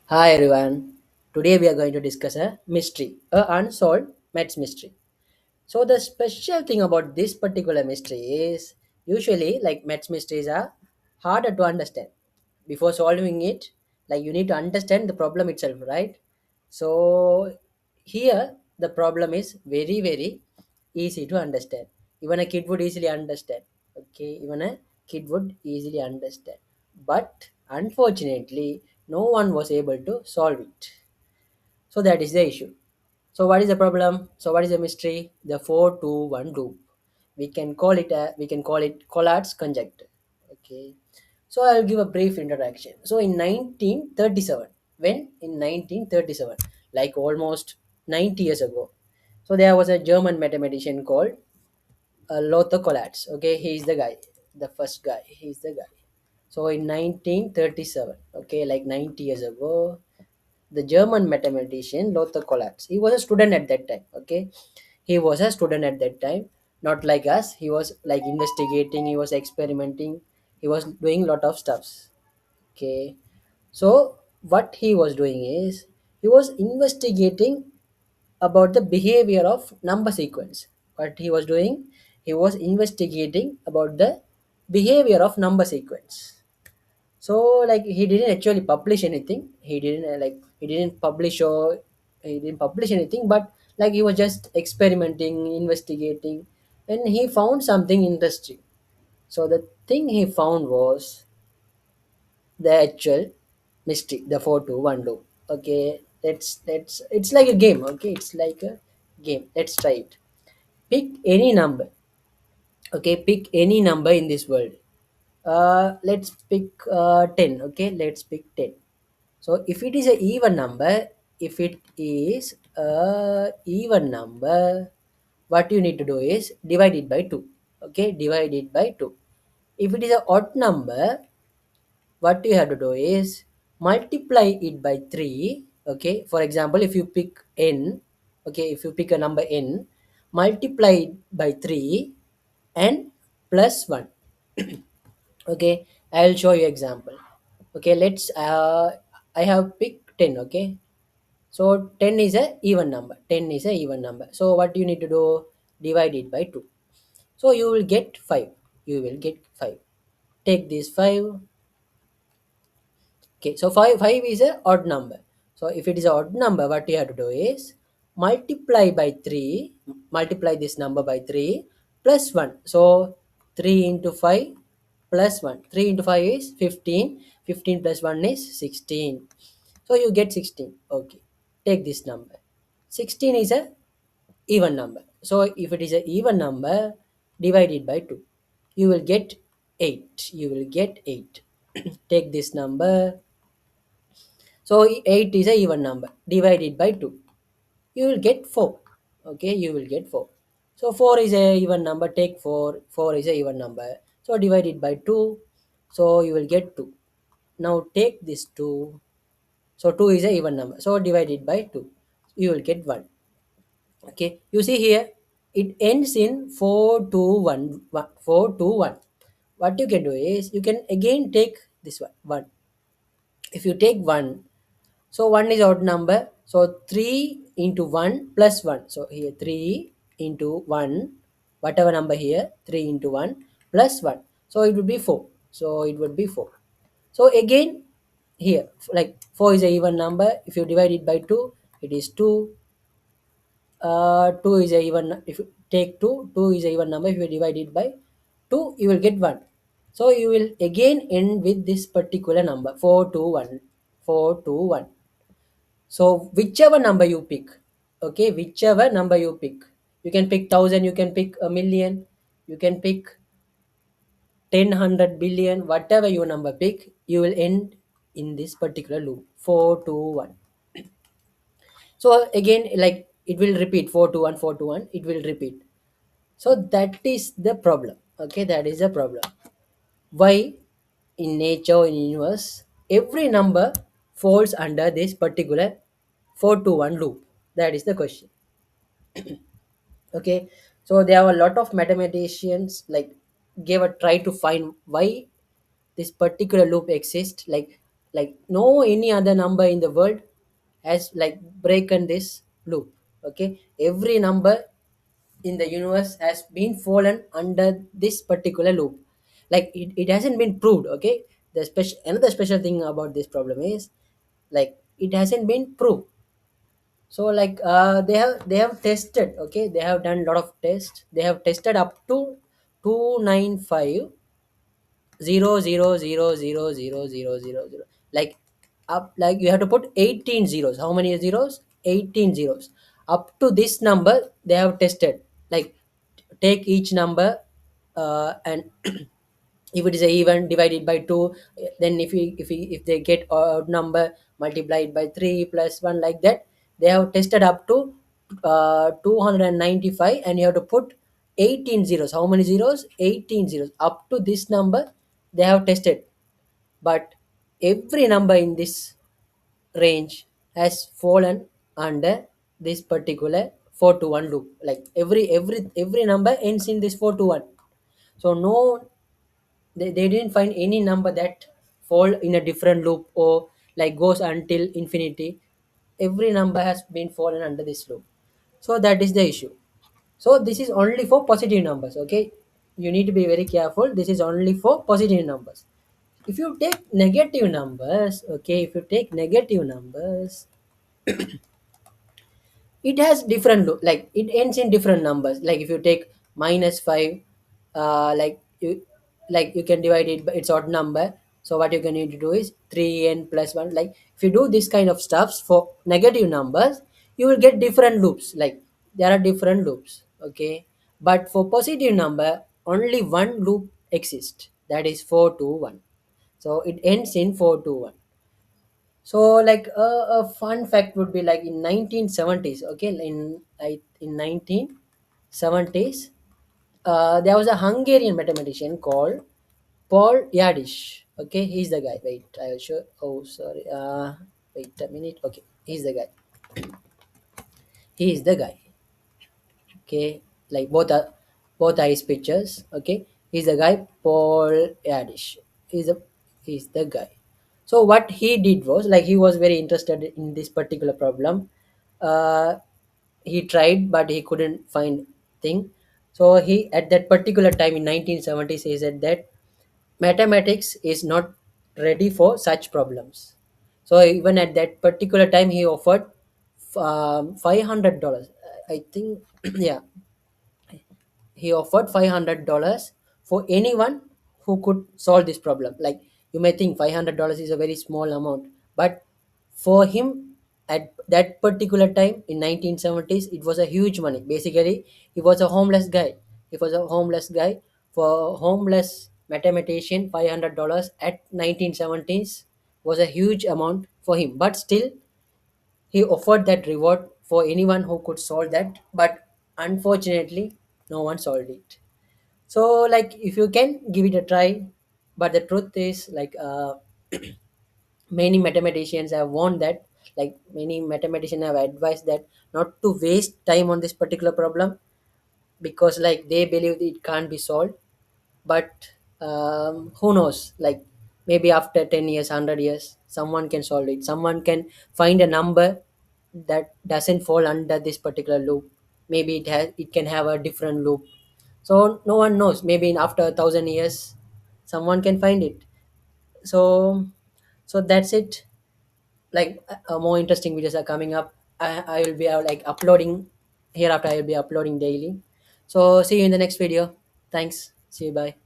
Hi everyone. Today we are going to discuss a mystery, a unsolved maths mystery. So the special thing about this particular mystery is usually like maths mysteries are harder to understand. Before solving it, like you need to understand the problem itself, right? So here the problem is very easy to understand. Even a kid would easily understand. Okay, even a kid would easily understand. But unfortunately, no one was able to solve it. So that is the issue. So what is the problem? So what is the mystery? The 4-2-1 loop. We can call it Collatz Conjecture. Okay. So I'll give a brief introduction. So in 1937, when in 1937, like almost 90 years ago, so there was a German mathematician called Lothar Collatz. Okay, he is the guy, the first guy. He's the guy. So in 1937, okay, like 90 years ago, the German mathematician Lothar Collatz. He was a student at that time. Okay, he was a student at that time, not like us. He was like investigating. He was experimenting. He was doing lot of stuffs. Okay, so what he was doing is he was investigating about the behavior of number sequence. What he was doing, he was investigating about the behavior of number sequence. So like he didn't actually publish anything. He didn't publish anything, but like he was just experimenting, investigating, and he found something interesting. So the thing he found was the actual mystery, the 4-2-1 loop. Okay, let's it's like a game. Okay, it's like a game. Let's try it. Pick any number. Okay, pick any number in this world. Let's pick 10. Okay, let's pick 10. So if it is a even number, if it is a even number, what you need to do is divide it by 2. Okay, divide it by 2. If it is a odd number, what you have to do is multiply it by 3. Okay, for example, if you pick n, okay, if you pick a number n, multiply it by 3 and plus 1. Okay, I'll show you example. Okay, let's I have picked 10. Okay, so 10 is a even number. 10 is a even number. So what you need to do, divide it by 2. So you will get 5. You will get 5. Take this 5. Okay, so five is a odd number. So if it is a odd number, what you have to do is multiply by 3, multiply this number by 3 plus 1. So 3 into 5 plus 1. 3 into 5 is 15. 15 plus 1 is 16. So you get 16. Okay, take this number. 16 is a even number. So if it is a even number, divide it by 2. You will get 8. You will get 8. Take this number. So 8 is a even number. Divide it by 2. You will get 4. Okay, you will get 4. So 4 is a even number. Take 4. 4 is a even number. So divide it by 2. So you will get 2. Now take this 2. So 2 is a even number. So divide it by 2. You will get 1. Okay, you see here it ends in 4 2 1 4 2 1. What you can do is you can again take this one 1. If you take 1, so 1 is odd number. So 3 into 1 plus 1. So here 3 into 1, whatever number here, 3 into 1 plus 1. So it would be 4. So it would be 4. So again here, like 4 is a even number. If you divide it by 2, it is 2. 2 is a even, if you take 2, 2 is a even number. If you divide it by 2, you will get 1. So you will again end with this particular number 4 2 1 4 2 1. So whichever number you pick, okay, whichever number you pick, you can pick 1,000, you can pick a million, you can pick 10 100 billion, whatever your number pick, you will end in this particular loop 4 2 1. So again, like it will repeat 4 2 1 4 2 1. It will repeat. So that is the problem. Okay, that is the problem. Why in nature, in universe, every number falls under this particular 4 2 1 loop? That is the question. Okay, so there are a lot of mathematicians like gave a try to find why this particular loop exists. Like like no any other number in the world has like broken this loop. Okay, every number in the universe has been fallen under this particular loop. Like it hasn't been proved. Okay, the special another special thing about this problem is like it hasn't been proved. So like they have tested. Okay, they have done a lot of tests. They have tested up to 295 zero zero zero zero zero zero zero zero, like up, like you have to put 18 zeros. How many zeros? 18 zeros. Up to this number they have tested. Like take each number, and if it is a even, divided by 2. Then if they get odd number, multiplied by 3 plus 1, like that. They have tested up to 295, and you have to put 18 zeros. How many zeros? 18 zeros. Up to this number they have tested, but every number in this range has fallen under this particular 4 to 1 loop. Like every number ends in this 4 to 1. So no, they didn't find any number that fall in a different loop or like goes until infinity. Every number has been fallen under this loop. So that is the issue. So this is only for positive numbers. Okay, you need to be very careful. This is only for positive numbers. If you take negative numbers, okay, if you take negative numbers, it has different like it ends in different numbers. Like if you take minus 5, like you can divide it by its odd number. So what you can need to do is 3n plus 1. Like if you do this kind of stuffs for negative numbers, you will get different loops. Like there are different loops. Okay, but for positive number only one loop exists, that is 4 to 1. So it ends in 4 to 1. So like a fun fact would be like in 1970s. Okay, in 1970s, there was a Hungarian mathematician called Paul Yadish. Okay, he's the guy. Wait, I will show. Oh, sorry. Wait a minute. Okay, he's the guy. He is the guy. Okay, like both are his pictures. Okay, he's the guy Paul Yadish. He's the guy. So what he did was like he was very interested in this particular problem. uh, he tried but he couldn't find thing. So he at that particular time in 1970s he said that mathematics is not ready for such problems. So even at that particular time he offered $500, I think. Yeah, he offered $500 for anyone who could solve this problem. Like you may think $500 is a very small amount, but for him at that particular time in 1970s, it was a huge money. Basically, he was a homeless guy. He was a homeless guy. For a homeless mathematician, $500 at 1970s was a huge amount for him. But still, he offered that reward for anyone who could solve that. But unfortunately, no one solved it. So like if you can give it a try, but the truth is like many mathematicians have warned that, like many mathematicians have advised that not to waste time on this particular problem, because like they believe it can't be solved. But who knows, like maybe after 10 years, 100 years, someone can solve it. Someone can find a number that doesn't fall under this particular loop. Maybe it can have a different loop. So no one knows, maybe in after 1,000 years someone can find it. So so that's it. Like more interesting videos are coming up. I will be like uploading hereafter. I will be uploading daily. So see you in the next video. Thanks. See you. Bye.